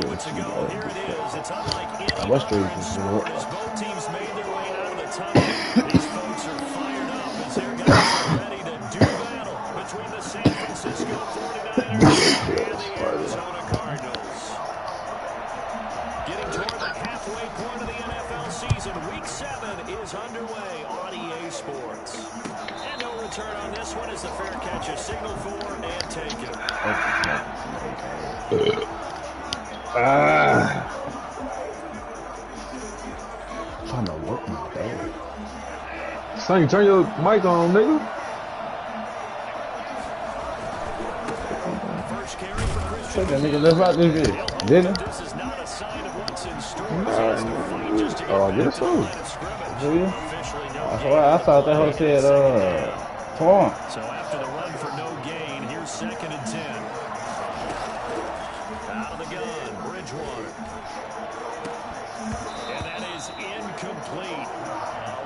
moments ago. Here it is. It's unlike any other in sport as both teams made their way out of the tunnel. These folks are fired up as their guys are ready to do battle between the San Francisco 49ers and the Arizona Cardinals. Getting toward the halfway point of the NFL season, Week 7 is underway on EA Sports. And no return on this one as the fair catch is signaled for and taken. Trying to work my bag. Son, turn your mic on, nigga. First carry for Christian. That nigga left out this bitch, didn't he? This is not a sign of what's in store. Oh, I guess so. That's why I thought that whole said, torn. So after the run for no gain, here's 2nd and 10. Out of the gun, Bridgewater. And that is incomplete. A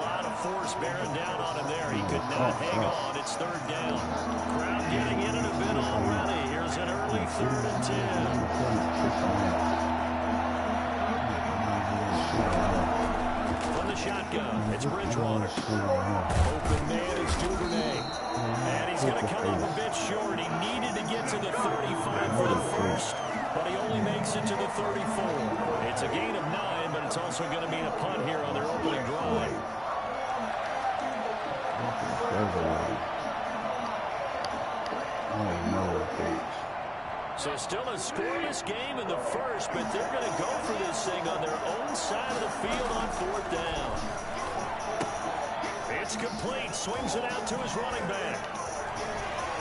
lot of force bearing down on him there. He could not hang on. It's 3rd down. Crowd getting in it a bit already. Here's an early 3rd and 10. From the shotgun, it's Bridgewater. Open man is Duvernay. And he's going to come up a bit short. He needed to get to the 35 for the first, but he only makes it to the 34. It's a gain of 9, but it's also going to mean a punt here on their opening drive. So still a scoreless game in the first, but they're going to go for this thing on their own side of the field on 4th down. It's complete. Swings it out to his running back.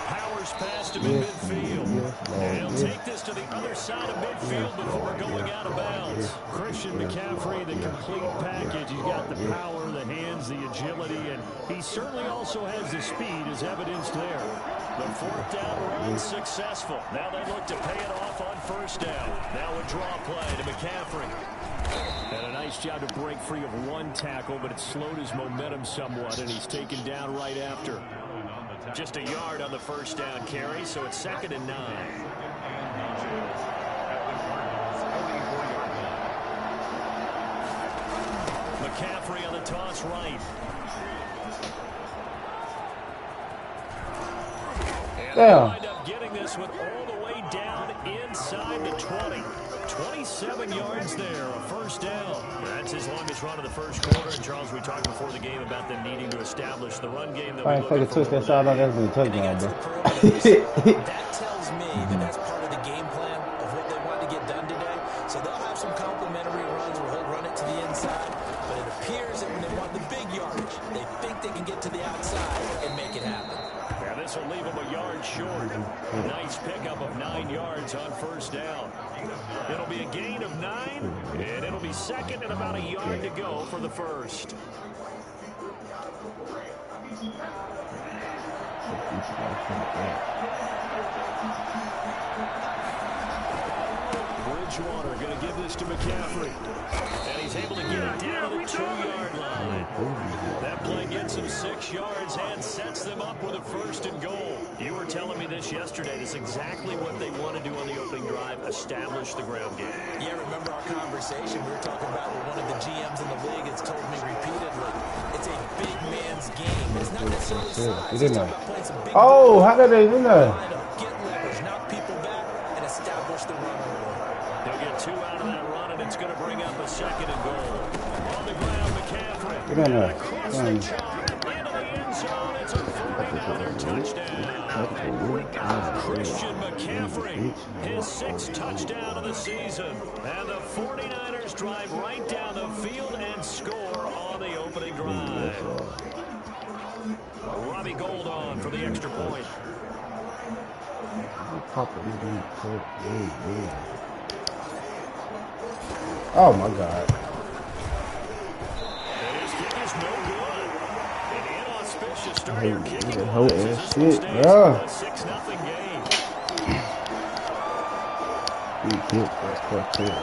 Powers past him in midfield. And he'll take this to the other side of midfield before going out of bounds. Christian McCaffrey, the complete package. He's got the power, the hands, the agility, and he certainly also has the speed as evidenced there. The 4th down run successful. Now they look to pay it off on 1st down. Now a draw play to McCaffrey. And a nice job to break free of one tackle, but it slowed his momentum somewhat, and he's taken down right after. Just a yard on the 1st down carry, so it's 2nd and 9. McCaffrey on the toss right. And they wind up getting this one all the way down inside the 20. 27 yards there, a 1st down. That's his longest run of the first quarter. And Charles, we talked before the game about them needing to establish the run game. I fucking took that side on that touchdown, bro. That tells me that that's part of the game plan of what they want to get done today. So they'll have some complimentary runs where he'll run it to the inside. But it appears that when they want the big yardage, they think they can get to the outside and make it happen. Yeah, this will leave him a yard short. Nice pickup of 9 yards on 1st down. It'll be a gain of 9, and it'll be 2nd and about a yard to go for the 1st. Bridgewater going to give this to McCaffrey. And he's able to get it down to the 2-yard line. That play gets him 6 yards and sets them up with a 1st and goal. You were telling me this yesterday. This is exactly what they want to do on the opening drive, establish the ground game. Yeah, remember our conversation? We were talking about what one of the GMs in the league has told me repeatedly. It's a big man's game. It's not necessarily size. It's about playing some big how did they do that? Get leverage, knock people back, and establish the run early. They'll get 2 out of that run, and it's going to bring up a 2nd and goal. On the ground, McCaffrey. Get in there. Across the chop, into the end zone. It's a 49er touchdown. Christian McCaffrey, his 6th touchdown of the season. And the 49ers drive right down the field and score on the opening drive. Robbie Gould on for the extra point. Oh my God. And his kick is no good. An inauspicious start here kicking whole wise as ass this shit, one stays yeah. a 6-0 game. Big hit, that's quite clear.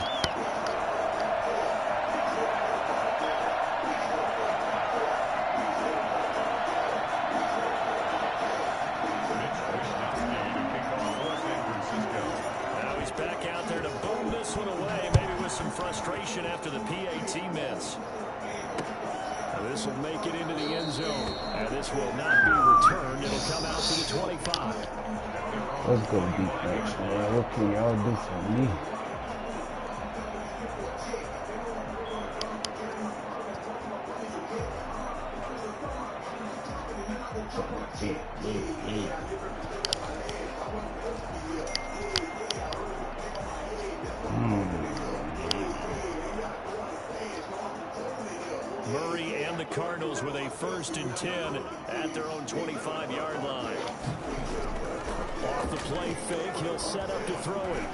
Now he's back out there to boom this one away. some frustration after the PAT miss. This will make it into the end zone. And this will not be returned. It'll come out to the 25. Let's go defense, man. What can y'all do for me? Murray and the Cardinals with a 1st and 10 at their own 25-yard line. Off the play fake, he'll set up to throw it.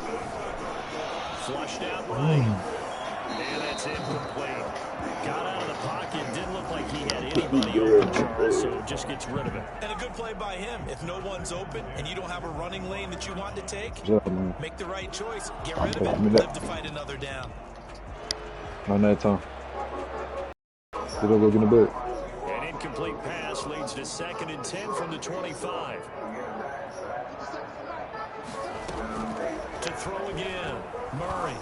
Flushed out right. And that's incomplete. Got out of the pocket, didn't look like he had anybody open, Charles, so just gets rid of it. And a good play by him. If no one's open and you don't have a running lane that you want to take, make the right choice. Get rid of it. Live to fight another down. On that time. Did I go get in the book? An incomplete pass leads to 2nd and 10 from the 25. To throw again. Murray.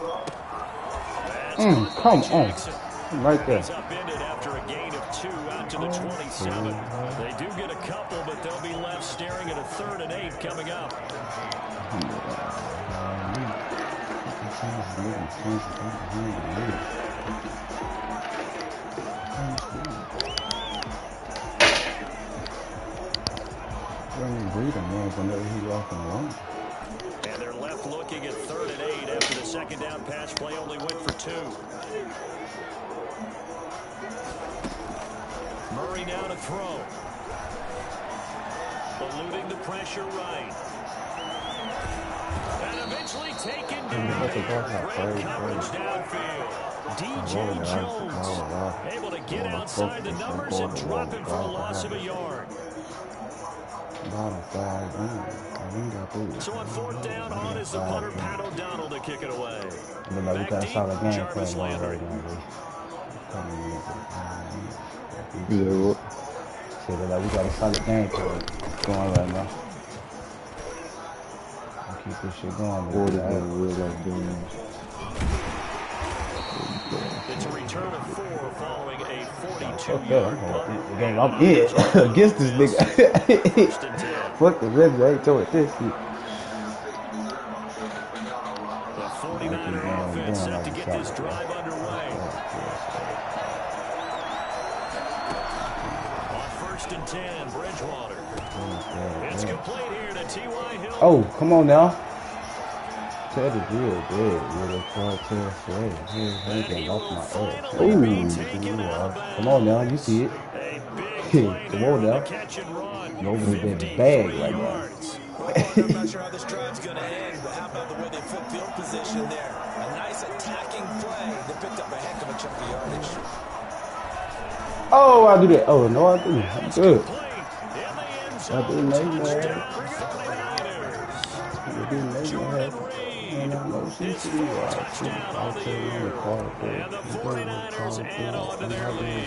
Come on. Right there. He's upended after a gain of 2 out to the 27. They do get a couple, but they'll be left staring at a 3rd and 8 coming up. And they're left looking at 3rd and 8 after the 2nd down pass play only went for 2. Murray now to throw. Eluding the pressure right. And eventually taken down. Great coverage downfield. DJ Jones able to get outside the numbers and drop him for a loss of a yard. So on 4th down, on is the punter, Pat O'Donnell, to kick it away. Back deep, Jarvis Landry. Yeah, what? So we got a solid game plan going right now. Keep this shit going. It's a return of 4 following a 42-yard punt. I'm in against this nigga. Fuck the rest, I ain't told this shit. The 49er offense set to get this drive underway. On 1st and 10, Bridgewater. It's complete here to T.Y. Hill. Oh, come on now. Ted is real big. Come on now, you see it. Come on now. Nobody's in the bag right now. I'm not sure how this drive's going to end, but how about the way they flip field position there? A nice attacking play that picked up a heck of a chunk of yardage. Oh, I do that. Oh, no, I didn't. I'm good. I didn't make that. And the 49ers add on to their lead.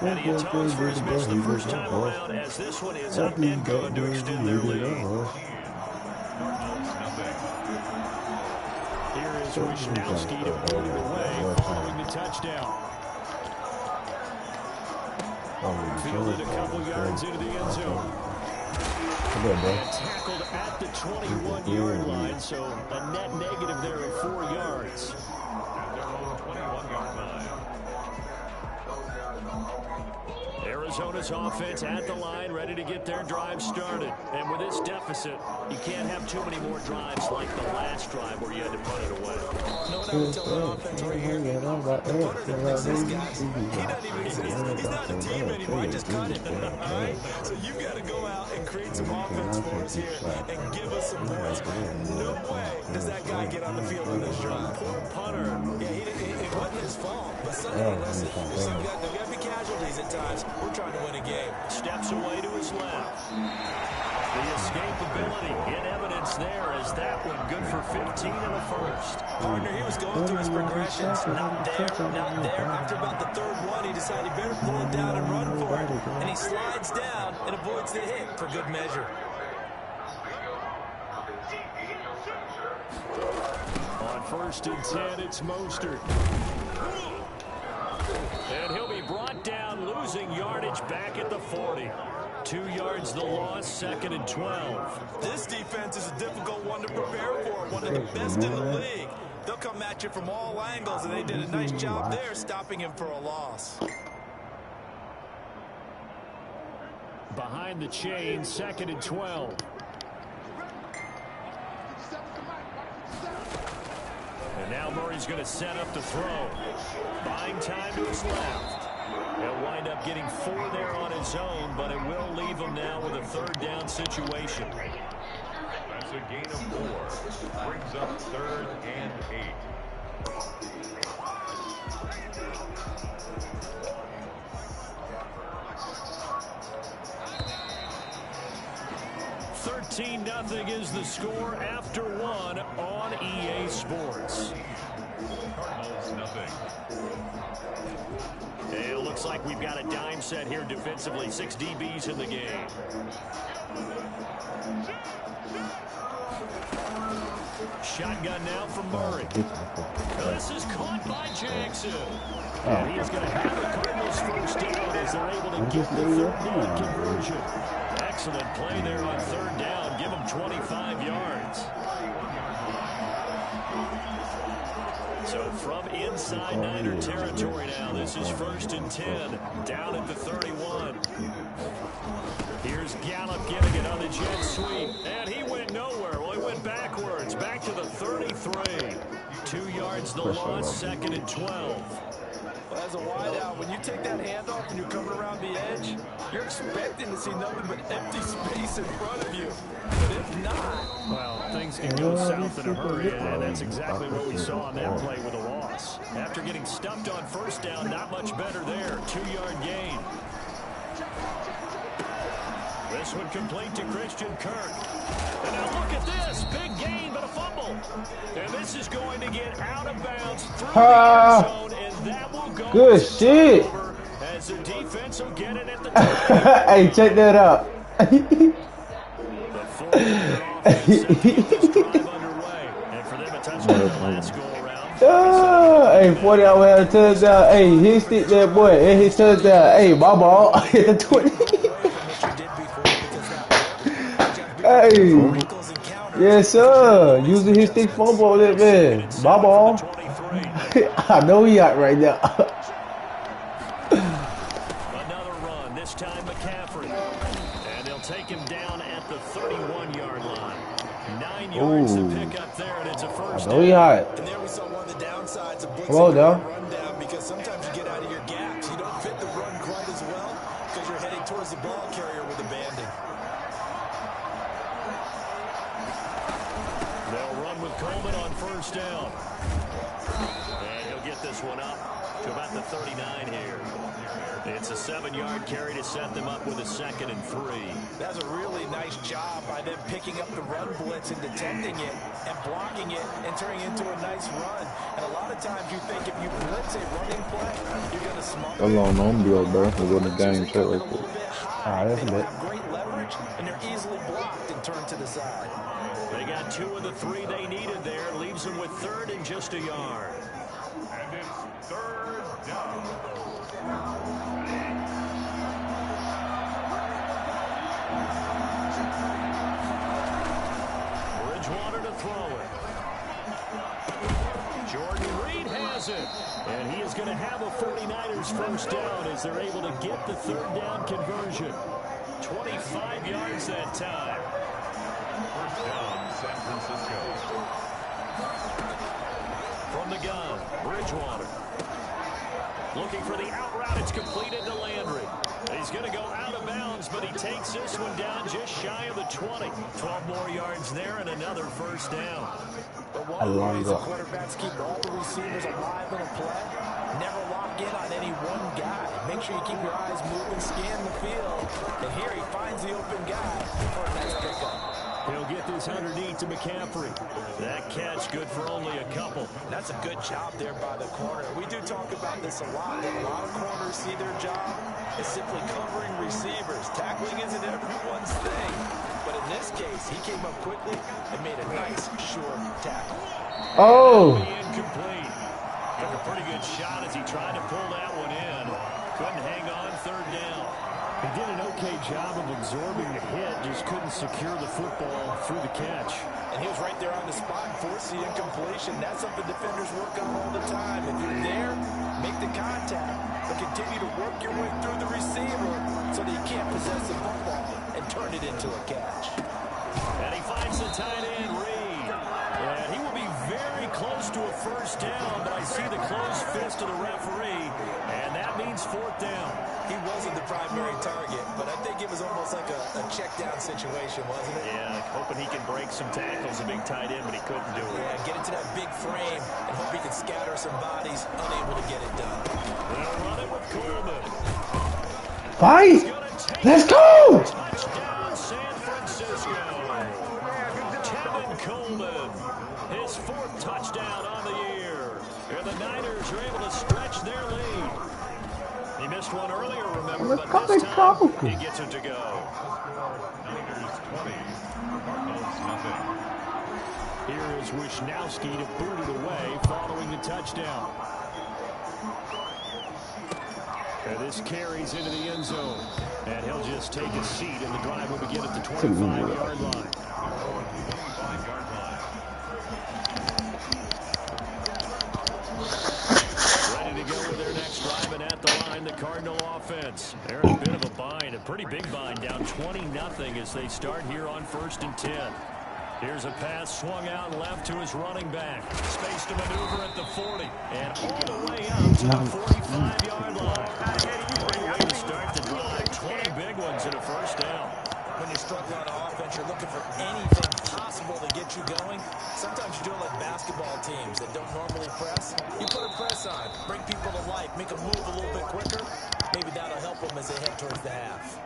And he atones for his miss the first time around, as this one is up and good to extend their lead. Here is Wishnowski to put it away following the touchdown. Fielded a couple yards into the end zone. And tackled at the 21-yard line, so a net negative there at 4 yards. Arizona's offense at the line, ready to get their drive started. And with this deficit, you can't have too many more drives like the last drive where you had to put it away. No one ever tell an offense right here. The punter that makes this guys, he's not a team anymore. Just cut it. All right? So you got to go out and create some offense for us here and give us some points. No way does that guy get on the field on this drive. Poor punter. Yeah, it wasn't his fault. But Sunday, listen, we got to be casualties at times. We're trying to win a game. Steps away to his left. The escapability in evidence there as that one good for 15 in the first. Partner, he was going through his progressions. Not there, not there. After about the 3rd one, he decided he better pull it down and run for it. And he slides down and avoids the hit for good measure. first and 10, it's Mostert. And he'll be brought down, losing yardage back at the 40. 2 yards the loss, 2nd and 12. This defense is a difficult one to prepare for, one of the best in the league. They'll come at you from all angles, and they did a nice job there stopping him for a loss. Behind the chain, 2nd and 12. And now Murray's going to set up to throw. Buying time to his left. He'll wind up getting 4 there on his own, but it will leave him now with a 3rd down situation. That's a gain of 4. Brings up 3rd and 8. 13-0 is the score after 1 on EA Sports. Cardinals, nothing. It looks like we've got a dime set here defensively. 6 DBs in the game. Shotgun now from Murray. This is caught by Jackson. And he's going to have the Cardinals first down as they're able to get the 3rd down conversion. Excellent play there on 3rd down. Give him 25 yards. So from inside Niner territory now, this is 1st and 10, down at the 31. Here's Gallup getting it on the jet sweep, and he went nowhere. Well, he went backwards, back to the 33. 2 yards the loss, 2nd and 12. Well, as a wideout, when you take that handoff and you're coming around the edge, you're expecting to see nothing but empty space in front of you. But if not, well, things can go south in a hurry, and that's exactly what we saw on that play with a loss. After getting stuffed on 1st down, not much better there. 2-yard gain. This one complete to Christian Kirk. And now look at this. Big gain, but a fumble. And this is going to get out of bounds through the end zone, and that will go good shit. As the defense will get it at the time. Hey, check that out. The 4-minute offense set to get this drive underway. And for them, a touchdown last go-around. Hey, 40 out had a touchdown. Hey, he stick that boy. And his touchdown. Hey, my ball. Hit the 20. Hey, yes sir. Using his stick fumble on that man. My ball. I know he out right now. Another run. This time McCaffrey, and they'll take him down at the 31-yard line. 9 yards to pick up there, and it's a first down. He hot. and there we saw one of the downsides of blitzing Come on, a now. run down, because sometimes you get out of your gaps. You don't fit the run quite as well because you're heading towards the ball carrier with abandon. They'll run with Coleman on 1st down. And he'll get this one up to about the 39 here. It's a 7-yard carry to set them up with a 2nd and 3. That's a really nice job by them picking up the run blitz and detecting it and blocking it and turning it into a nice run. And a lot of times you think if you blitz a running play, you're going to smuggle How long I'm be up, bro? It wasn't a game set right a little there. bit high. That's a They bit. have great leverage, and they're easily blocked and turned to the side. They got 2 of the 3 they needed there. Leaves them with 3rd and just a yard. And it's 3rd down. Bridgewater to throw it. Jordan Reed has it. And he is going to have a 49ers first down as they're able to get the 3rd down conversion. 25 yards that time. First down, San Francisco. From the gun, Bridgewater. Looking for the out route. It's completed to Landry. He's going to go out of bounds, but he takes this one down just shy of the 20. 12 more yards there and another first down. But one of the ways the quarterbacks keep all the receivers alive in a play, never lock in on any one guy. Make sure you keep your eyes moving, scan the field. And here he finds the open guy for a nice pickup. He'll get this underneath to McCaffrey. That catch good for only a couple. That's a good job there by the corner. We do talk about this a lot. A lot of corners see their job as simply covering receivers. Tackling isn't everyone's thing. But in this case, he came up quickly and made a nice, short tackle. Oh. Incomplete. Took a pretty good shot as he tried to pull that one in. Couldn't hang on third down. He did an okay job of absorbing the hit, just couldn't secure the football through the catch. And he was right there on the spot and forced the incompletion. That's something defenders work on all the time. If you're there, make the contact, but continue to work your way through the receiver so that you can't possess the football and turn it into a catch. And he finds the tight end, Reed. And he will be very close to a first down, but I see the closed fist of the referee, and that means fourth down. He wasn't the primary target, but I think it was almost like a check-down situation, wasn't it? Yeah, hoping he can break some tackles, a big tight end, but he couldn't do it. Yeah, get into that big frame and hope he can scatter some bodies, unable to get it done. They'll run it with Coleman. Fight! Let's go! Touchdown, San Francisco. Kevin Coleman, his fourth touchdown on the year. And the Niners are able to stretch their lead. He missed one earlier, remember, but this time he gets it to go. Niners 20, Cardinals nothing. Here is Wisnowski to boot it away following the touchdown. And this carries into the end zone. And he'll just take a seat, and the drive will begin at the 25-yard line. Ready to go with their next drive, and at the line, the Cardinal offense. They're in a bit of a bind, a pretty big bind, down 20-0 as they start here on 1st and 10. Here's a pass swung out left to his running back. Space to maneuver at the 40. And all the way up to the 45-yard line. Great way to start the drive. 20 big ones in a first down. When you struggle on offense, you're looking for anything possible to get you going. Sometimes you do it like basketball teams that don't normally press. You put a press on, bring people to life, make them move a little bit quicker. Maybe that'll help them as they head towards the half.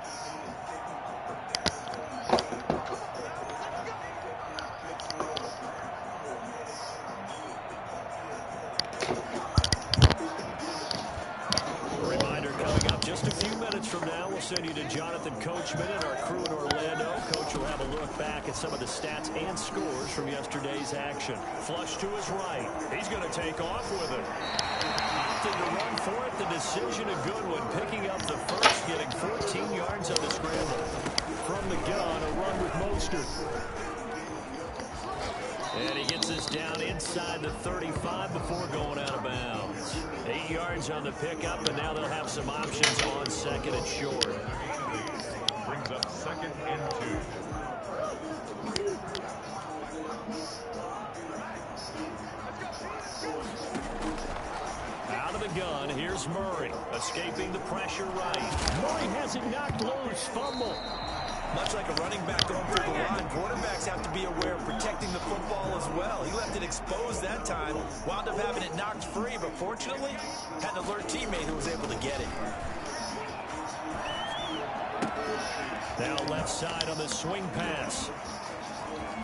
Just a few minutes from now, we'll send you to Jonathan Coachman and our crew in Orlando. Coach will have a look back at some of the stats and scores from yesterday's action. Flush to his right. He's going to take off with it. Opted to run for it. The decision a good one. Picking up the first, getting 14 yards on the scramble. From the gun, a run with Mostert. And he gets this down inside the 35 before going out of bounds. 8 yards on the pickup, and now they'll have some options on 2nd and short. Brings up 2nd and 2. Out of the gun, here's Murray, escaping the pressure right. Murray has it knocked loose, fumble. Much like a running back going through the line, quarterbacks have to be aware of protecting the football as well. He left it exposed that time, wound up having it knocked free, but fortunately, had an alert teammate who was able to get it. Now left side on the swing pass.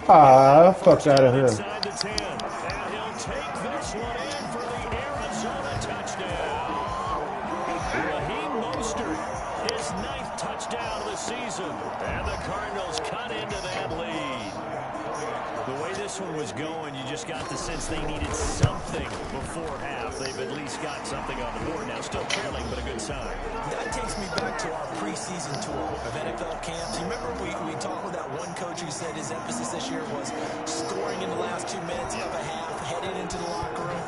Fuck out of here. Inside the 10. And he'll take this one in for the Arizona touchdown. Raheem Mostert, his 9th touchdown of the season. And the Cardinals cut into that lead. The way this one was going, you just got the sense they needed something before half. They've at least got something on the board now. Still trailing, but a good sign. That takes me back to our preseason tour of NFL camps. You remember we talked with that one coach who said his emphasis this year was scoring in the last 2 minutes of a half, heading into the locker room.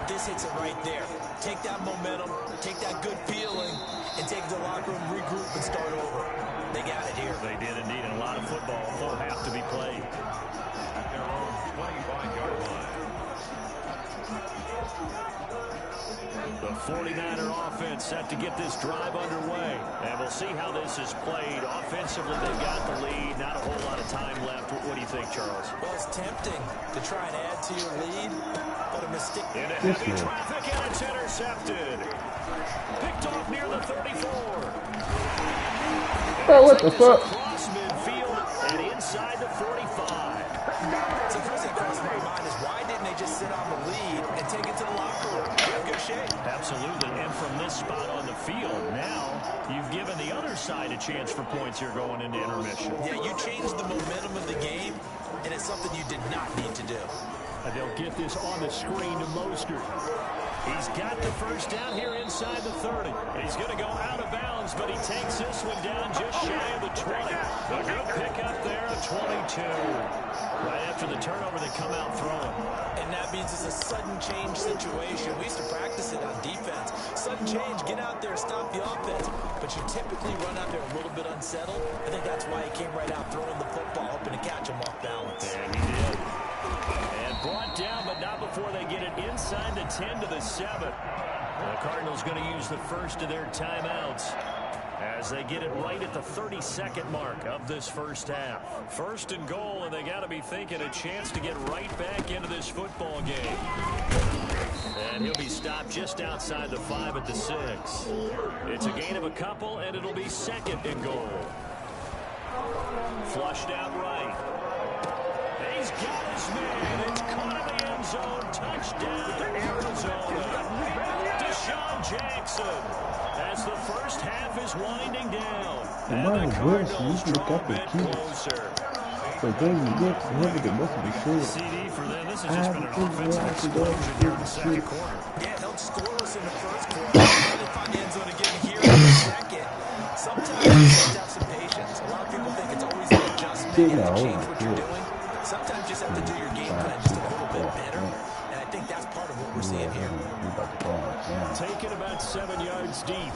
This hits it right there. Take that momentum, take that good feeling, and take it to the locker room, regroup, and start over. They got it here. They did indeed, and a lot of football, full half to be played. At their own 25-yard line. The 49er offense set to get this drive underway. And we'll see how this is played. Offensively, they've got the lead. Not a whole lot of time left. What do you think, Charles? Well, it's tempting to try and add to your lead, but a mistake. Into heavy traffic, and it's intercepted. Picked off near the 34. Bro, what the fuck? Across midfield and inside the 45. So the first thing that crossed my mind is why didn't they just sit on the lead and take it to the locker room? They're in good shape. Absolutely, and from this spot on the field, now you've given the other side a chance for points here going into intermission. Yeah, you changed the momentum of the game, and it's something you did not need to do. And they'll get this on the screen to Mostert. He's got the first down here inside the 30. He's going to go out of bounds, but he takes this one down just shy of the 20. A good pick up there, a 22. Right after the turnover, they come out throwing. And that means it's a sudden change situation. We used to practice it on defense. Sudden change, get out there, stop the offense. But you typically run out there a little bit unsettled. I think that's why he came right out throwing the football, hoping to catch him off balance. And he did. And brought down, but not before they get it inside the 10 to the 7. The Cardinals going to use the first of their timeouts as they get it right at the 32nd mark of this first half. First and goal, and they got to be thinking a chance to get right back into this football game. And he'll be stopped just outside the 5 at the 6. It's a gain of a couple, and it'll be second and goal. Flushed out right. He's got his man. It's caught in the end zone. Touchdown, Arizona. Deshaun Jackson. As the first half is winding down. And the Cardinals draw a bit closer. So then you get to him with the most of the shit. CD for them. This has just been an offensive explosion here in the second quarter. Yeah, held scoreless in the first quarter. They find the end zone again here in the second. Sometimes you just have some patience. A lot of people think it's always an adjustment. You have to change what you're doing. Sometimes you just have to do your game plan just a little bit better. And I think that's part of what we're seeing here. Taken about 7 yards deep.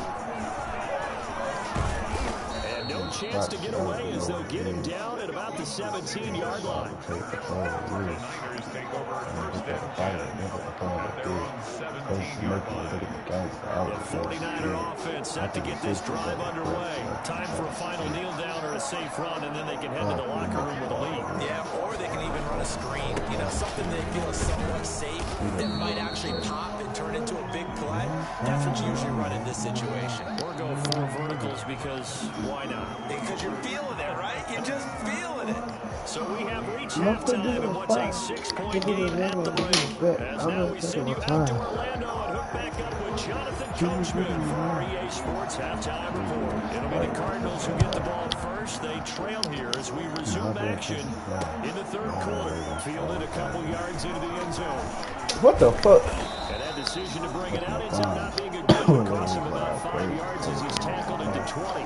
And no chance to get away as they'll get him down at about the 17-yard line. The Niners take over first and 10 at their own 17 yard line. The 49er offense set to get this drive underway. Time for a final kneel down or a safe run, and then they can head to the locker room with a lead. Yeah, or they can even run a screen. You know, something they feel is somewhat safe that might actually pop and turn into a big play. That's what you usually run in this situation. Or go 4 verticals because why not? Because you're feeling it, right? You're just feeling it. So we have reached halftime and what's a 6-point game at the break. As now we send you out to Orlando and hook back up with Jonathan Coachman for our EA Sports Halftime Report. It'll be the Cardinals who get the ball first. They trail here as we resume action in the third quarter. Fielded a couple yards into the end zone. What the fuck? And that decision to bring it out ends up not being a good one. Costs him about 5 yards as he's tackled into 20.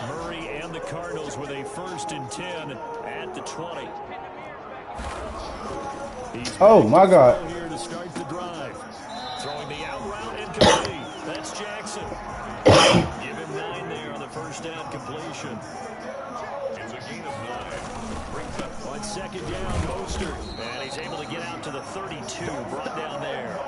Murray and the Cardinals with a 1st and 10 at the 20. Oh my God! Here to start the drive, throwing the out route incomplete. That's Jackson. Give him 9 there on the first down completion. It's a gain of 9. Brings up on second down, Mostert, and he's able to get out to the 32. Brought down there.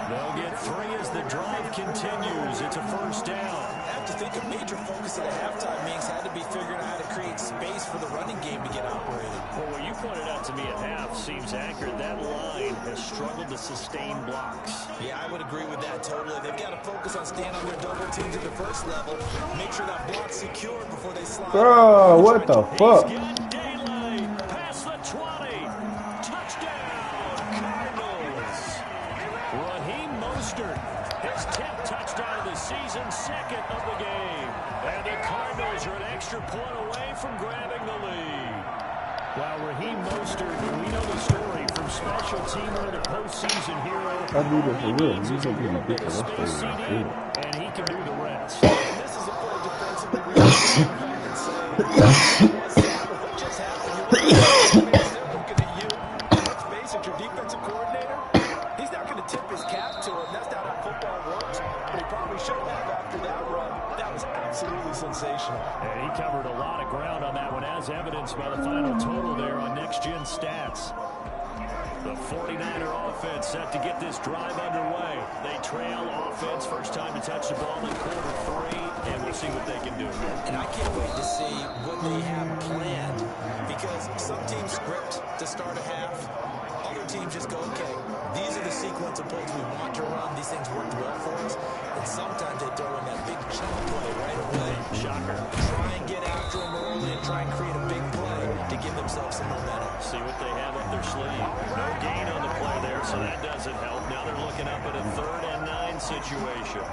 They'll get 3 as the drive continues. It's a first down. I have to think a major focus at the halftime meetings had to be figuring out how to create space for the running game to get operated. Well, what you pointed out to me at half seems accurate. That line has struggled to sustain blocks. Yeah, I would agree with that totally. They've got to focus on staying on their double teams at the first level. Make sure that block's secured before they slide. Bro, what the fuck? He's got daylight past the 20. Touchdown, Cardinals. Raheem Mostert, his 10th touchdown of the season, 2nd of the game. And the Cardinals are an extra point away from grabbing the lead. Well, Raheem Mostert, we know the story from special teamer to postseason hero. I knew that for real. He's gonna be a big Space CD, and he can do the rest. And this is a play defensively really you can say, what just happened? They're looking at you. Let's face it, your defensive coordinator, he's not going to tip his cap to him. That's not how football works. But he probably should have after that run. That was absolutely sensational. And he covered a lot of ground on that one, as evidenced by the final total there on Next Gen Stats. The 49er offense set to get this drive underway. They trail offense, first time to touch the ball in quarter 3, and we'll see what they can do. And I can't wait to see what they have planned, because some teams script to start a half. Other teams just go, okay, these are the sequence of plays we want to run. These things worked well for us. And sometimes they throw in that big chunk play right away. Shocker. Try and get after them early and try and create a big play to give themselves some momentum. See what they have up their sleeve. No gain on the play there, so that doesn't help. Now they're looking up at a 3rd and 9 situation.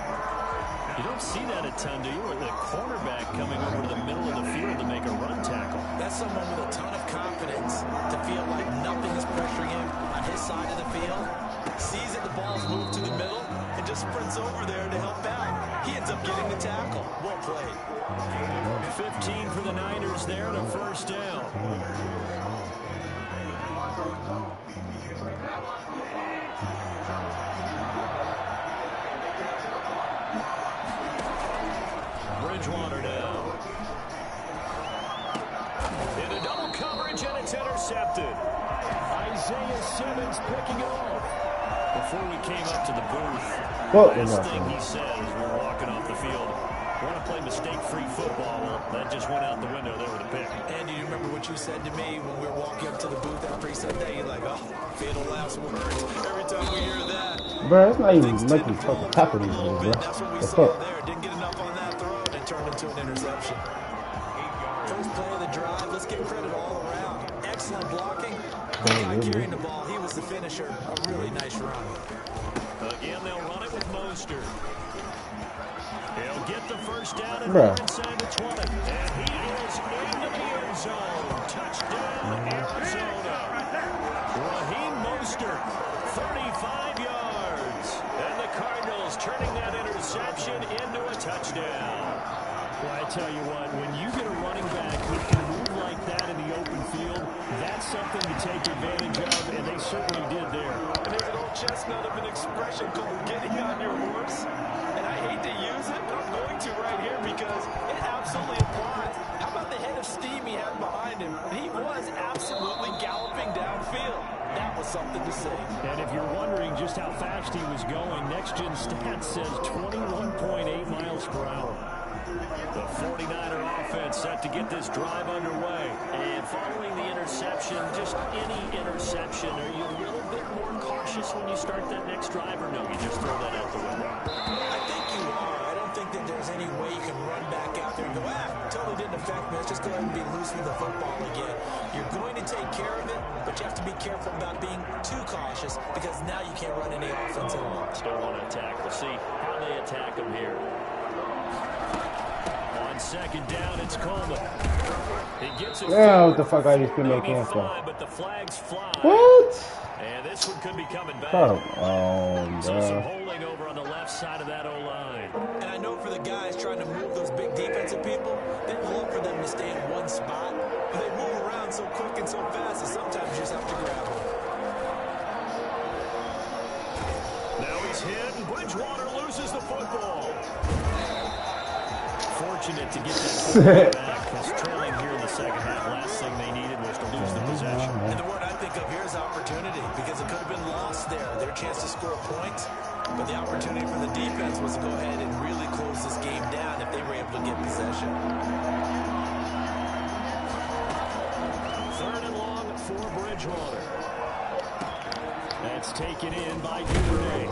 You don't see that a ton, do you? Or the cornerback coming over to the middle of the field to make a run tackle. That's someone with a ton of confidence to feel like nothing is pressuring him on his side of the field. Sees that the ball's moved to the middle and just sprints over there to help out. He ends up getting the tackle. Well played. 15 for the Niners there and a first down. Bridgewater now. Into double coverage, and it's intercepted. Isaiah Simmons picking it off. Before we came up to the booth, last thing he said as we were walking off the field, we want to play mistake-free football. Well, that just went out the window there with a pick. And do you remember what you said to me when we were walking up to the booth after he said that? You're like, oh, fatal last words. Every time we hear that. Bro, it's not even making fucking happen anymore, bro. That's what we saw there. Didn't get enough on that throw and it turned into an interception. First play of the drive. Let's give credit all around. Excellent blocking. The guy carrying the ball, he was the finisher. A really nice run. Again, they'll run it with Mostert. He'll get the first down and we're inside the 20. And he is into the end zone. Touchdown, Arizona. Raheem Mostert, 35 yards. And the Cardinals turning that interception into a touchdown. Well, I tell you what, when you get a running back who can move like that in the open field, that's something to take advantage of, and they certainly did there. And there's an old chestnut of an expression called getting on your horse. And I hate to use it, but I'm going to right here because it absolutely applies. How about the head of steam he had behind him? He was absolutely galloping downfield. That was something to see. And if you're wondering just how fast he was going, Next Gen Stats says 21.8 miles per hour. The 49er offense set to get this drive underway. And following the interception, just any interception, are you a little bit more cautious when you start that next drive, or no, you just throw that out the window? I think you are. I don't think that there's any way you can run back out there and go, totally didn't affect me. Let's just go ahead and be loose with the football again. You're going to take care of it, but you have to be careful about being too cautious because now you can't run any offense at all. Still want to attack. We'll see how they attack him here. On second down, it's Coleman. He gets it. Yeah, what the fuck I just been making it for? But the flags fly. What? And this one could be coming back. Come on, So some bro. holding over on the left side of that O-line. And I know for the guys trying to move those big defensive people, they'd love for them to stay in one spot, but they move around so quick and so fast that sometimes you just have to grab them. Now he's hit, and Bridgewater loses the football. Fortunate to get that back, because trailing here in the second half, last thing they needed was to lose the possession. And the word I think of here is opportunity, because it could have been lost there, their chance to score points. But the opportunity for the defense was to go ahead and really close this game down if they were able to get possession. Third and long for Bridgewater. That's taken in by Duvernay.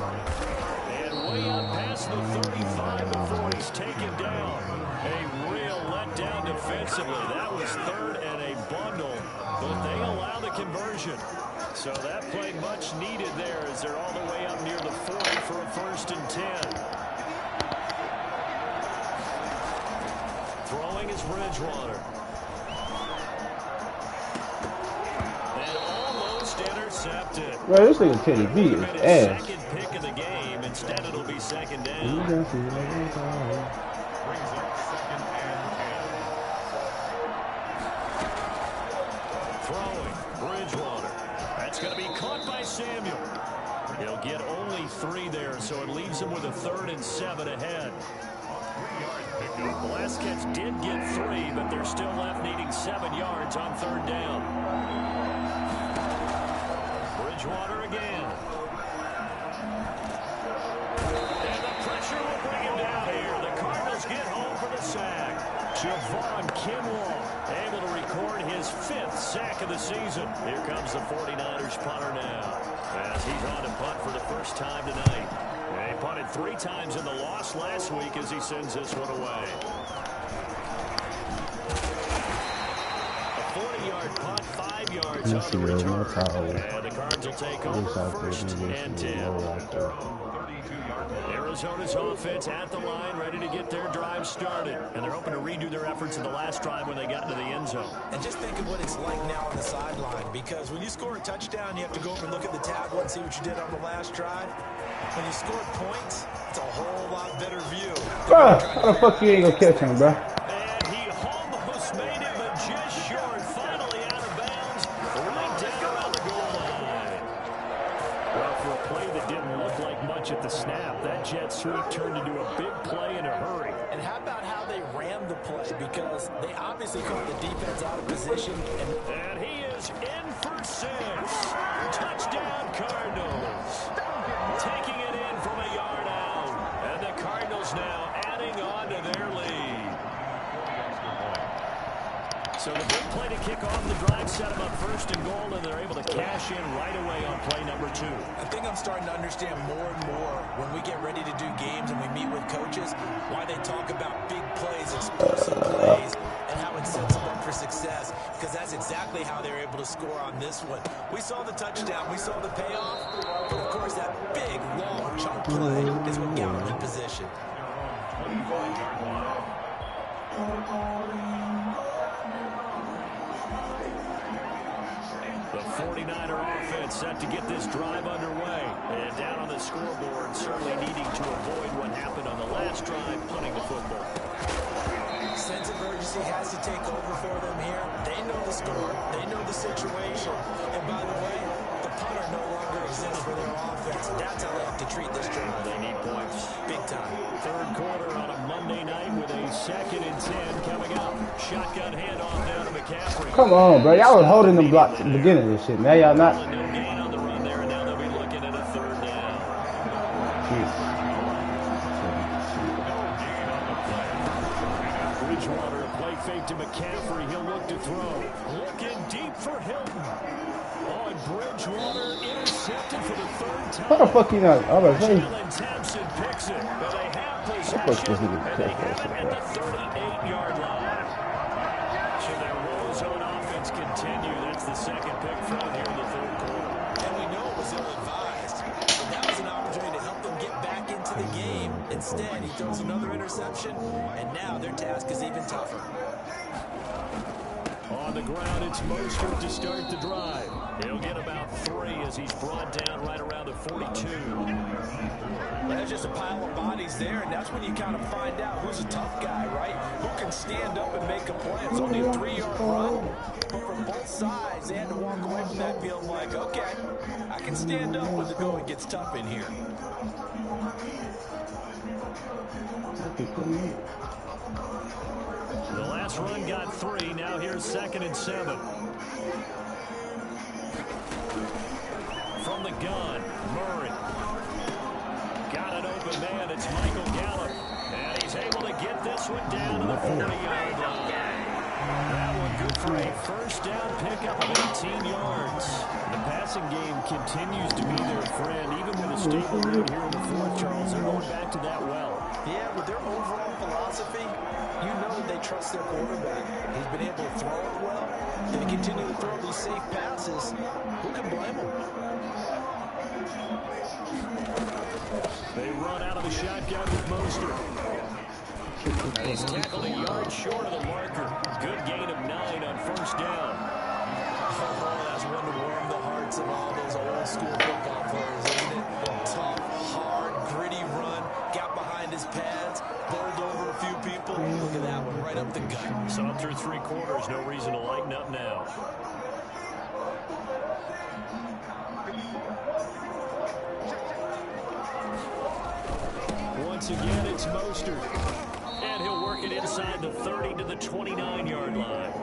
And way up past the 35 before he's taken down. A real letdown defensively. That was third and a bundle, but they allow the conversion. So that play much needed there as they're all the way up near the 40 for a 1st and 10. Throwing is Bridgewater. And almost intercepted. Bro, this nigga Teddy B is ass. Second pick of the game. Instead, it'll be second down. Brings up 2nd and 10. Throwing, Bridgewater. That's going to be caught by Samuel. He'll get only 3 there, so it leaves him with a 3rd and 7 ahead. 3-yard pickup. The last catch did get 3, but they're still left needing 7 yards on 3rd down. Bridgewater again. And the pressure will bring him down here. The Cardinals get home for the sack. Javon Kinlaw able to record his 5th sack of the season. Here comes the 49ers punter now, as he's on to punt for the first time tonight. And he punted 3 times in the loss last week as he sends this one away. A 40-yard punt, 5 yards on the return. And the Cards will take over 1st and 10. 32-yard. Arizona's offense at the line, ready to get their drive started. And they're hoping to redo their efforts in the last drive when they got into the end zone. And just think of what it's like now on the sideline, because when you score a touchdown, you have to go over and look at the tablet and see what you did on the last drive. When you score points, it's a whole lot better view. Bro, how the fuck you ain't gonna catch him, bro? And he almost made it, but just short. Finally out of bounds, right down around the goal line. Well, for a play that didn't look like much at the snap, that jet sweep turned into a big play in a hurry. And how about how they ran the play? Because they obviously caught the defense out of position. And he is in for 6. Touchdown, Cardinals. Taking it in from a yard out. And the Cardinals now adding on to their lead. So the big play to kick off the drive set them up first and goal, and they're able to cash in right away on play number 2. I think I'm starting to understand more and more when we get ready to do games and we meet with coaches, why they talk about big plays, explosive plays, and how it sets them up for success, because that's exactly how they're able to score on this one. We saw the touchdown, we saw the payoff, but of course that big, long, chunk play is what got them in position. The 49er offense set to get this drive underway. And down on the scoreboard, certainly needing to avoid what happened on the last drive, punting the football. Sense of urgency has to take over for them here. They know the score. They know the situation. And by the way, the punter no longer exists for their offense. That's how they have to treat this drive. They need points. Big time. Third quarter on a Monday night with a 2nd and 10 coming up. Shotgun handoff down to McCaffrey. Come on, bro. Y'all was holding them blocks at the beginning of this shit. Now y'all not. No gain on the run there, and now they'll be looking at a 3rd down. Bridgewater, a play fake to McCaffrey. He'll look to throw. Looking deep for Hilton. Oh, and Bridgewater intercepted for the 3rd time. What the fuck you not? I was about to say. Jalen Thompson picks it, but they have possession, What the fuck and they have it at the 38-yard line. Should their woes on offense continue, that's the 2nd pick from here in the 3rd quarter. And we know it was ill-advised. But that was an opportunity to help them get back into the game. Instead, he throws another interception, and now their task is even tougher. On the ground, it's Mostert to start the drive. He'll get about 3 as he's brought down right around the 42. There's just a pile of bodies there, and that's when you kind of find out who's a tough guy, right? Who can stand up and make a play. It's only a 3-yard run, but from both sides, they had to walk away from that feeling like, okay, I can stand up when the going gets tough in here. The last run got 3. Now here's 2nd and 7. From the gun, Murray. Got an open man. It's Michael Gallup. And he's able to get this one down to the 40-yard line. That one good for a 1st down pickup of 18 yards. The passing game continues to be their friend, even with a stable lead here in the 4th, Charles. They're going back to that well. Yeah, with their overall philosophy, you know they trust their quarterback. He's been able to throw it well. They continue to throw these safe passes. Who can blame them? They run out of the shotgun with Mostert. And he's tackled a yard short of the marker. Good gain of 9 on 1st down. Oh, that's one to warm the hearts of all those old school football players, isn't it? Tough, hard, gritty run. Got behind his pads. Bowled over a few people. Look at that one, right up the gut. So up through 3 quarters, no reason to lighten up now. Once again, it's Mostert. And he'll work it inside the 30 to the 29-yard line.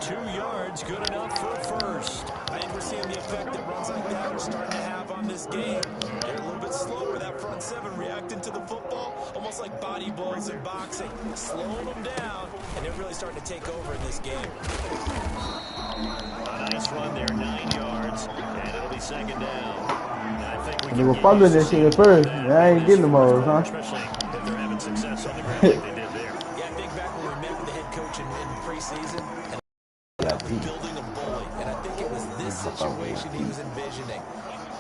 2 yards, good enough for a 1st. I think we're seeing the effect that runs like that are starting to have on this game. They're a little bit slower, that front 7 reacting to the football, almost like body blows in boxing. Slowing them down, and they're really starting to take over in this game. A nice run there, 9 yards, and it'll be 2nd down. I think we They were fumbling this shit at first. I ain't getting them all, huh? Especially if they're having success on the ground like they did there. Yeah, I think back when we met with the head coach in preseason, and building a bully, and I think it was this situation he was envisioning.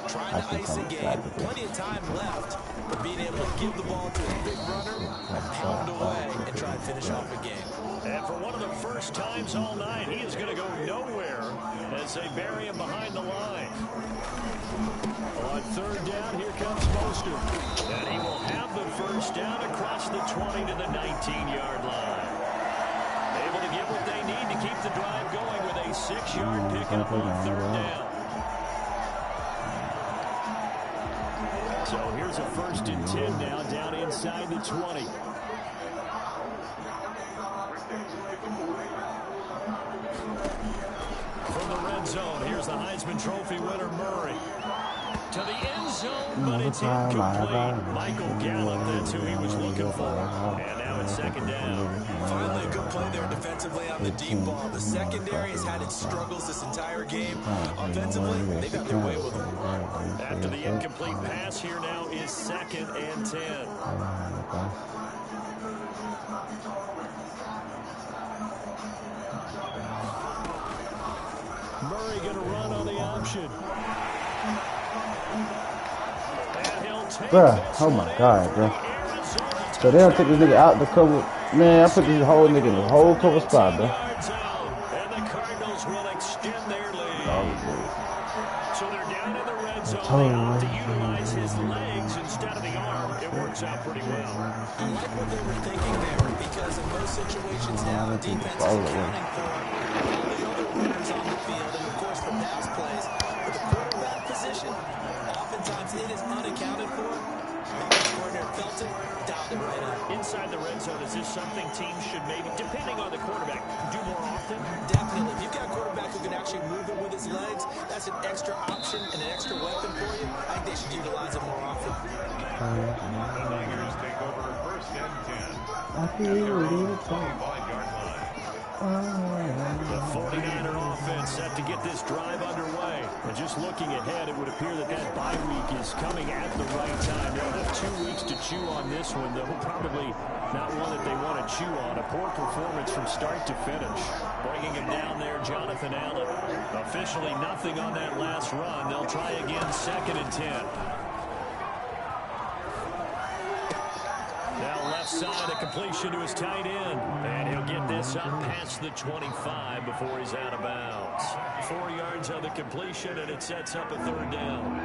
Trying to ice the game, plenty of time left, but being able to give the ball to a big runner, pound away, and try and finish off a game. And for one of the first times all night, he is going to go nowhere as they bury him behind the line. On third down, here comes Mostert. And he will have the first down across the 20 to the 19-yard line. Able to get what they need to keep the drive going with a 6-yard pickup on third down. So here's a 1st and 10 now down inside the 20. From the red zone, here's the Heisman Trophy winner, Murray. To the end zone, but it's incomplete. Michael Gallup, that's who he was looking for. And now it's 2nd down. Finally, a good play there defensively on the deep ball. The secondary has had its struggles this entire game. Offensively, they got their way with them. After the incomplete pass, here now is 2nd and 10. Murray going to run on the option. Bruh, oh my God, bro. So they don't take this nigga out the cover. Man, I put this whole nigga in the whole cover spot, bro. And the Cardinals will extend their lead. So they're down in the red zone. They opt to utilize his legs instead of the arm. It works out pretty well. I like what they were thinking there, because in most situations now, the defense is accounting for all the other runners on the field, and of course the pass plays. But the quarterback position, oftentimes it is unaccounted for. Offensive coordinator felt it, dialed it right up. Inside the red zone, is this something teams should maybe, depending on the quarterback, do more often? Definitely. If you've got a quarterback who can actually move it with his legs, that's an extra option and an extra weapon for you. I think they should utilize it more often. The Niners take over 1st and 10. I feel you. 25-yard line. The 49er offense set to get this drive underway. And just looking ahead, it would appear that that bye week is coming at the right time. They'll have 2 weeks to chew on this one, though probably not one that they want to chew on. A poor performance from start to finish. Bringing him down there, Jonathan Allen. Officially nothing on that last run. They'll try again, 2nd and 10. Now left side, a completion to his tight end. And he'll get this up past the 25 before he's out of bounds. 4 yards on the completion, and it sets up a 3rd down.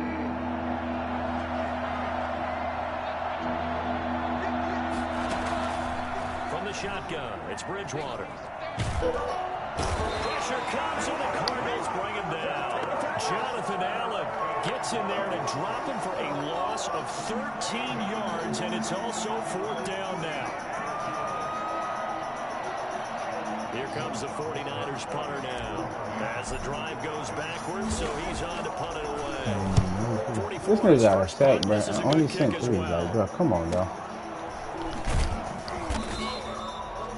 From the shotgun, it's Bridgewater. Pressure comes, and the Cardinals bring him down. Jonathan Allen gets in there to drop him for a loss of 13 yards, and it's also 4th down now. Here comes the 49ers punter now as the drive goes backwards, so he's on to punt it away. This nigga got respect, bro. Only sent 3, like, bro. Come on, bro.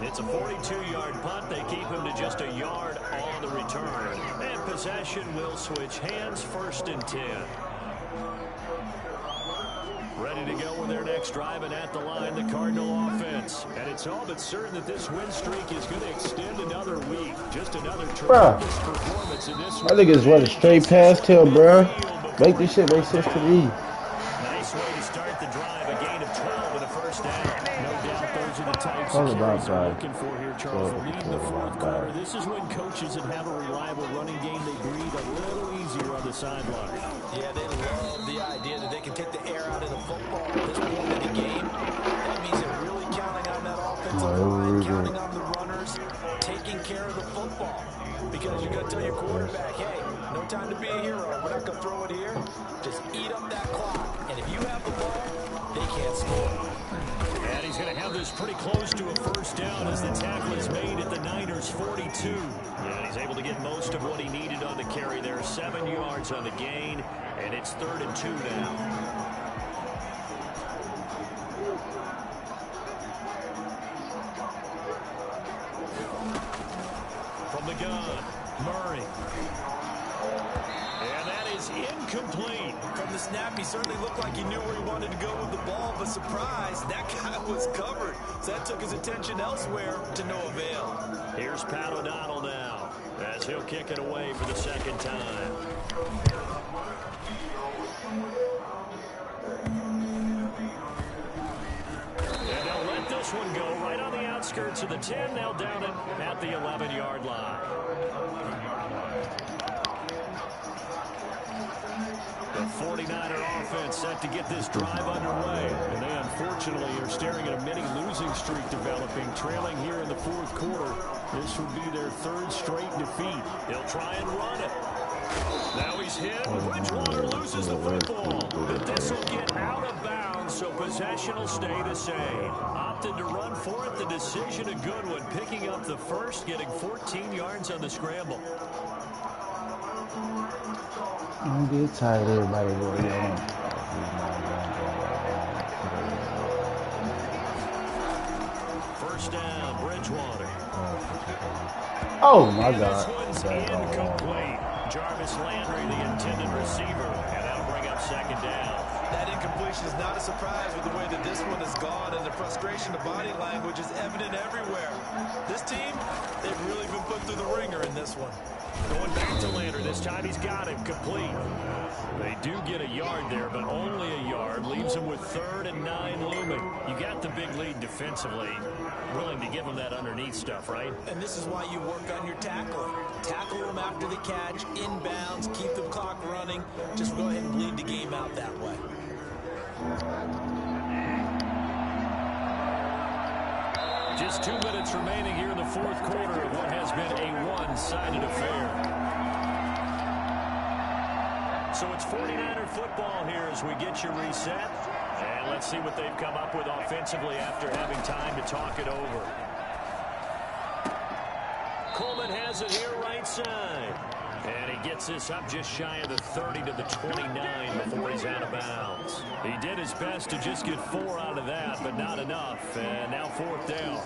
It's a 42-yard punt. They keep him to just a yard on the return. And possession will switch hands, 1st and 10. Ready to go with their next drive, and at the line, the Cardinal offense. And it's all but certain that this win streak is going to extend another week. Just another tremendous performance in this one. I think it's what a straight pass tail, bro. Make this shit make sense to me. Nice way to start the drive. A gain of 12 and a 1st down. No doubt those are the types All of about carries we're that. looking for here, Charles. Leading the 4th quarter. This is when coaches that have a reliable running game, they breathe a little easier on the sideline. Yeah, they love the idea that they can take the air out of the football at this point in the game. That means they're really counting on that offensive line, counting on the runners, taking care of the football. Because you're going to tell your quarterback, hey, no time to be a hero. We're not going to throw it here. Just eat up that clock. And if you have the ball, they can't score. And he's going to have this pretty close to a 1st down as the tackle is made at the Niners' 42. And he's able to get most of what he needed on the carry there. 7 yards on the gain, and it's 3rd and 2 now. From the gun, Murray. And that is incomplete. From the snap, he certainly looked like he knew where he wanted to go with the ball, but surprise, that guy was covered. So that took his attention elsewhere to no avail. Here's Pat O'Donnell now as he'll kick it away for the 2nd time. outskirts of the 10. They'll down it at the 11-yard line. The 49er offense set to get this drive underway. And they unfortunately are staring at a mini losing streak developing, trailing here in the fourth quarter. This would be their third straight defeat. They'll try and run it. Now he's hit. Bridgewater loses the football. But this will get out of bounds, so possession will stay the same. Opted to run for it. The decision a good one. Picking up the first, getting 14 yards on the scramble. Don't get tired, everybody. First down, Bridgewater. Oh, my And God. this one's incomplete. Jarvis Landry, the intended receiver, and that'll bring up second down. That incompletion is not a surprise with the way that this one has gone, and the frustration of body language is evident everywhere. This team, they've really been put through the ringer in this one. Going back to Landry. This time he's got him complete. They do get a yard there, but only a yard. Leaves him with 3rd and 9 looming. You got the big lead defensively. Willing to give him that underneath stuff, right? And this is why you work on your tackling. Tackle them after the catch, inbounds, keep the clock running. Just go ahead and bleed the game out that way. Just 2 minutes remaining here in the fourth quarter of what has been a one-sided affair. So it's 49er football here as we get you reset. And let's see what they've come up with offensively after having time to talk it over. Coleman has it here right side. And he gets this up just shy of the 30 to the 29 before he's out of bounds. He did his best to just get 4 out of that, but not enough. And now 4th down.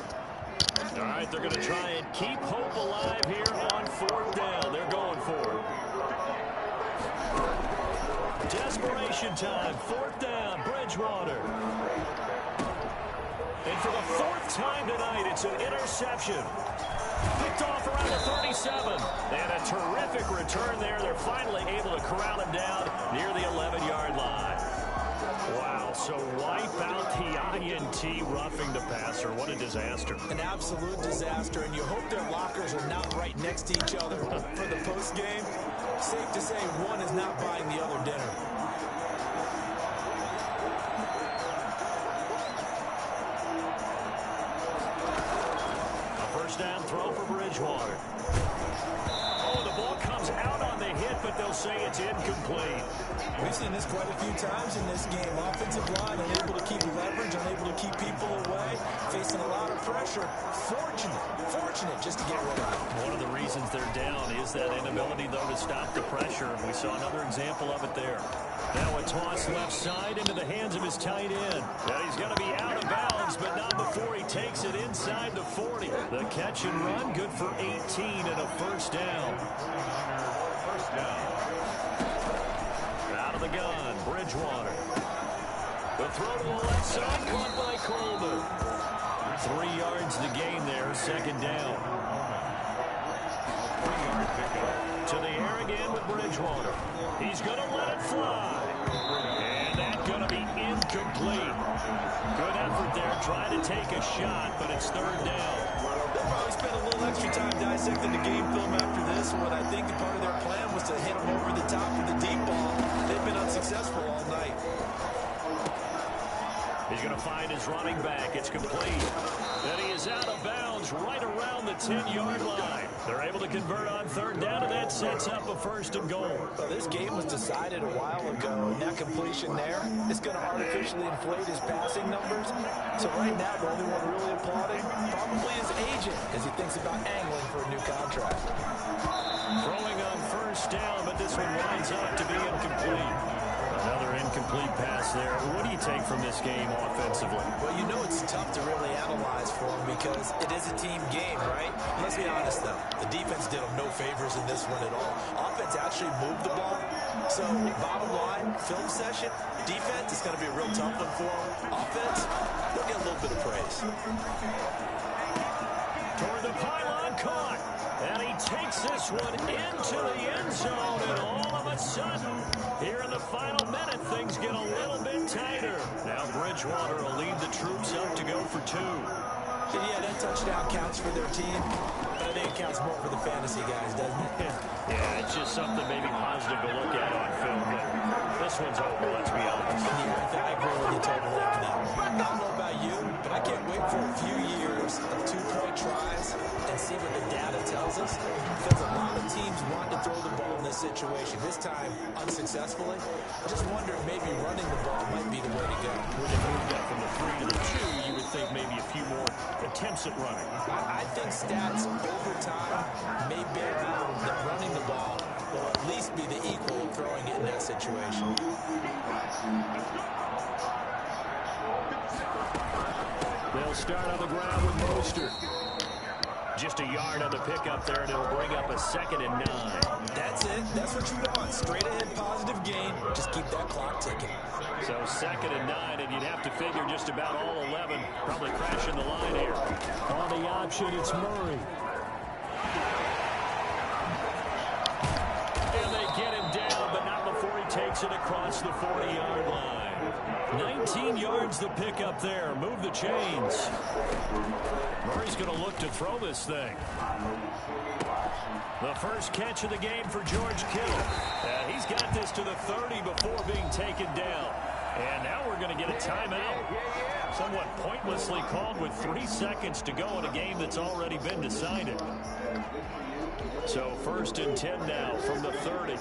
All right, they're going to try and keep hope alive here on 4th down. They're going for it. Desperation time. 4th down. Bridgewater. And for the 4th time tonight, it's an interception. Picked off around the 37. And a terrific return there. They're finally able to corral him down near the 11-yard line. Wow, so wipe out the INT roughing the passer. What a disaster. An absolute disaster, and you hope their lockers are not right next to each other for the postgame. Safe to say one is not buying the other dinner. First down throw for Bridgewater. Oh, the ball comes out on the hit, but they'll say it's incomplete. We've seen this quite a few times in this game. Offensive line unable to keep leverage, unable to keep people away, facing a lot of pressure. Fortunate just to get rid of it. One of the reasons they're down is that inability, though, to stop the pressure. We saw another example of it there. Now a toss left side into the hands of his tight end. Now he's going to be out of bounds, but not before he takes it inside the 40. The catch and run, good for 18 and a first down. Out of the gun, Bridgewater. The throw to the left side, caught by Coleman. 3 yards to gain there, second down. To the air again with Bridgewater. He's going to let it fly. And that's going to be incomplete. Good effort there, trying to take a shot, but it's 3rd down. They'll probably spend a little extra time dissecting the game film after this one. I think part of their plan was to hit them over the top with the deep ball. They've been unsuccessful all night. He's going to find his running back. It's complete. And he is out of bounds right around the 10-yard line. They're able to convert on 3rd down, and that sets up a 1st and goal. Well, this game was decided a while ago, and that completion there is going to artificially inflate his passing numbers. So right now, the only one really applauding probably his agent as he thinks about angling for a new contract. Throwing on 1st down, but this one winds up to be incomplete. Another incomplete pass there. What do you take from this game offensively? Well, you know it's tough to really analyze for him because it is a team game, right? Let's be honest, though. The defense did him no favors in this one at all. Offense actually moved the ball. So, bottom line, film session, defense is going to be a real tough one for him. Offense, they'll get a little bit of praise. Toward the pylon, caught. And he takes this one into the end zone, and all of a sudden, here in the final minute, things get a little bit tighter. Now Bridgewater will lead the troops up to go for 2. Yeah, that touchdown counts for their team, but I think it counts more for the fantasy guys, doesn't it? Yeah, it's just something maybe positive to look at on film, but this one's over, let's be honest. Yeah, I agree with you totally on that. I don't know about you, but I can't wait for a few years of 2-point tries and see what the data tells us, because a lot of teams want to throw the ball in this situation. This time, unsuccessfully. I just wonder if maybe running the ball might be the way to go. When they moved up from the 3 to the 2, you would think maybe a few more attempts at running. I think stats over time may bear out that running the ball will at least be the equal of throwing it in that situation. They'll start on the ground with Mostert. Just a yard on the pickup there, and it'll bring up a 2nd and 9. That's it. That's what you want. Straight ahead positive gain. Just keep that clock ticking. So 2nd and 9, and you'd have to figure just about all 11 probably crashing the line here. On the option, it's Murray. And they get him down, but not before he takes it across the 40-yard line. 19 yards the pickup there. Move the chains. Murray's going to look to throw this thing. The first catch of the game for George Kittle. He's got this to the 30 before being taken down. And now we're going to get a timeout. Somewhat pointlessly called with 3 seconds to go in a game that's already been decided. So 1st and 10 now from the 30.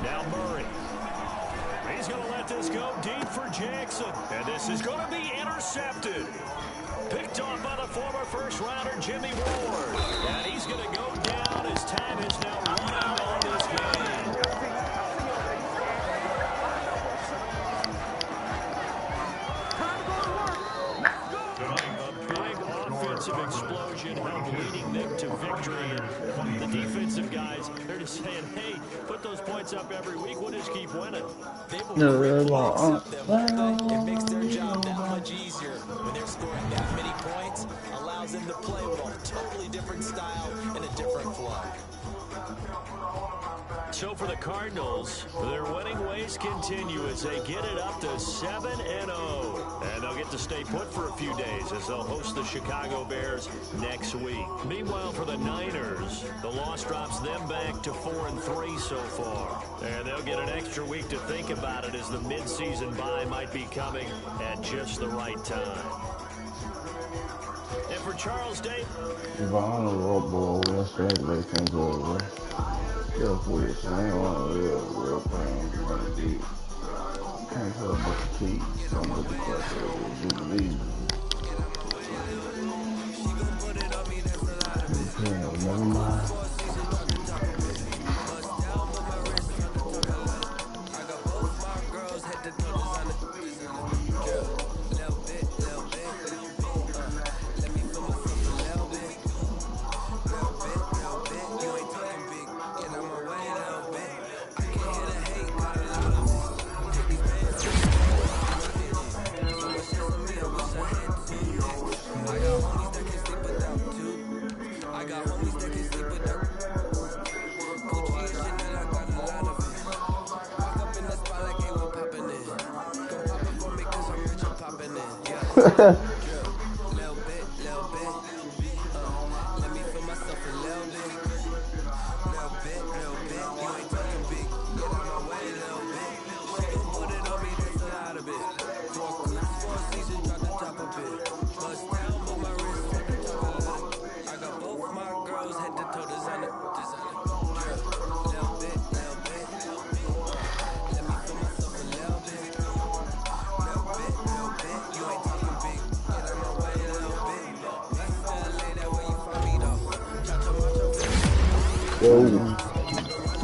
Now Murray. He's going to let this go deep for Jackson. And this is going to be intercepted. Picked off by the former first-rounder Jimmy Ward. And he's going to go down as time is now run out on this game. A big offensive explosion helped leading them to victory. And the defensive guys, they're just saying, hey, put those points up every week. We'll just keep winning. They will accept them, won't they? It makes their job that much easier when they're scoring that many points. Allows them to play with a totally different style and a different flow. So for the Cardinals, their winning ways continue as they get it up to 7-0. And they'll get to stay put for a few days as they'll host the Chicago Bears next week. Meanwhile, for the Niners, the loss drops them back to 4-3 so far. And they'll get an extra week to think about it as the midseason bye might be coming at just the right time. And for Charles Day, yeah, please. I ain't want a real thing. Can't tell a bunch of kids. Some of the questions. Never mind.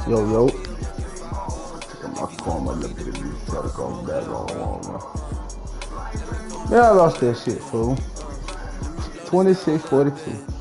Yo. My phone, my little bit of try to call me back on, man. Man, I lost that shit, fool. 26-42.